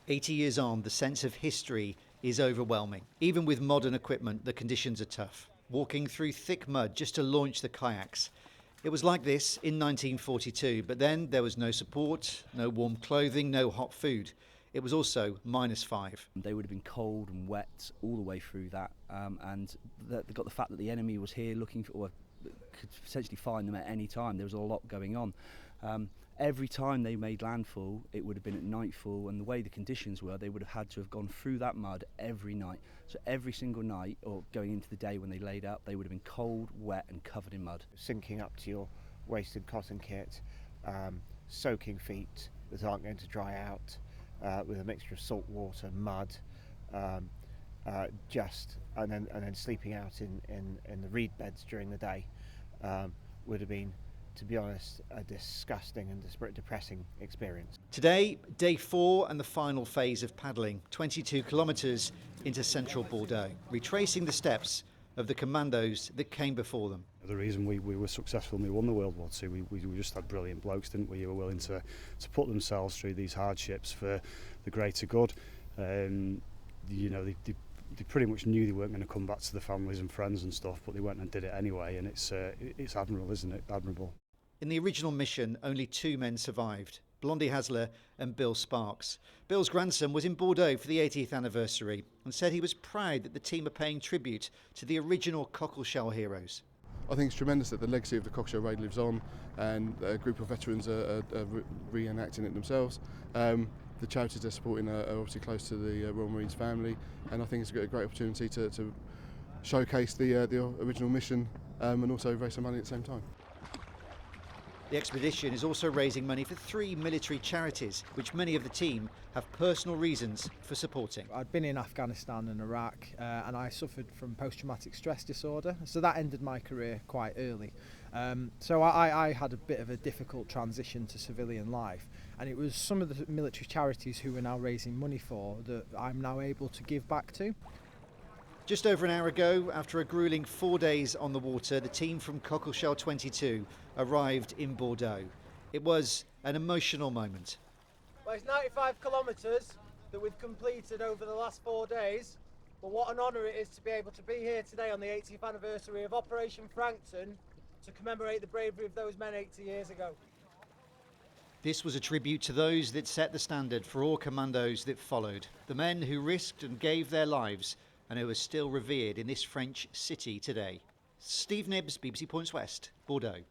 80 years on, the sense of history is overwhelming. Even with modern equipment, the conditions are tough. Walking through thick mud just to launch the kayaks. It was like this in 1942, but then there was no support, no warm clothing, no hot food. It was also -5. They would have been cold and wet all the way through that, and they got the fact that the enemy was here looking for, or could potentially find them at any time. There was a lot going on. Every time they made landfall, it would have been at nightfall, and the way the conditions were, they would have had to have gone through that mud every night. So every single night, or going into the day when they laid up, they would have been cold, wet and covered in mud. Sinking up to your waisted cotton kit, soaking feet that aren't going to dry out, with a mixture of salt water, mud, and then sleeping out in the reed beds during the day would have been, to be honest, a disgusting and depressing experience. Today, day 4 and the final phase of paddling, 22 kilometres into central Bordeaux, retracing the steps of the commandos that came before them. The reason we were successful when we won the World War II, we just had brilliant blokes, didn't we, who were willing to put themselves through these hardships for the greater good. You know, they pretty much knew they weren't going to come back to the families and friends and stuff, but they went and did it anyway, and it's admirable, isn't it? Admirable. In the original mission, only 2 men survived, Blondie Hasler and Bill Sparks. Bill's grandson was in Bordeaux for the 80th anniversary and said he was proud that the team are paying tribute to the original Cockleshell heroes. I think it's tremendous that the legacy of the Cockleshell raid lives on, and a group of veterans are reenacting it themselves. The charities they're supporting are obviously close to the Royal Marines family, and I think it's a great opportunity to showcase the original mission and also raise some money at the same time. The expedition is also raising money for 3 military charities, which many of the team have personal reasons for supporting. I'd been in Afghanistan and Iraq, and I suffered from post-traumatic stress disorder, so that ended my career quite early. So I had a bit of a difficult transition to civilian life, and it was some of the military charities who we're now raising money for that I'm now able to give back to. Just over an hour ago, after a gruelling 4 days on the water, the team from Cockleshell 22 arrived in Bordeaux. It was an emotional moment. Well, it's 95 kilometres that we've completed over the last 4 days, but what an honour it is to be able to be here today on the 80th anniversary of Operation Frankton to commemorate the bravery of those men 80 years ago. This was a tribute to those that set the standard for all commandos that followed, the men who risked and gave their lives and who are still revered in this French city today. Steve Knibbs, BBC Points West, Bordeaux.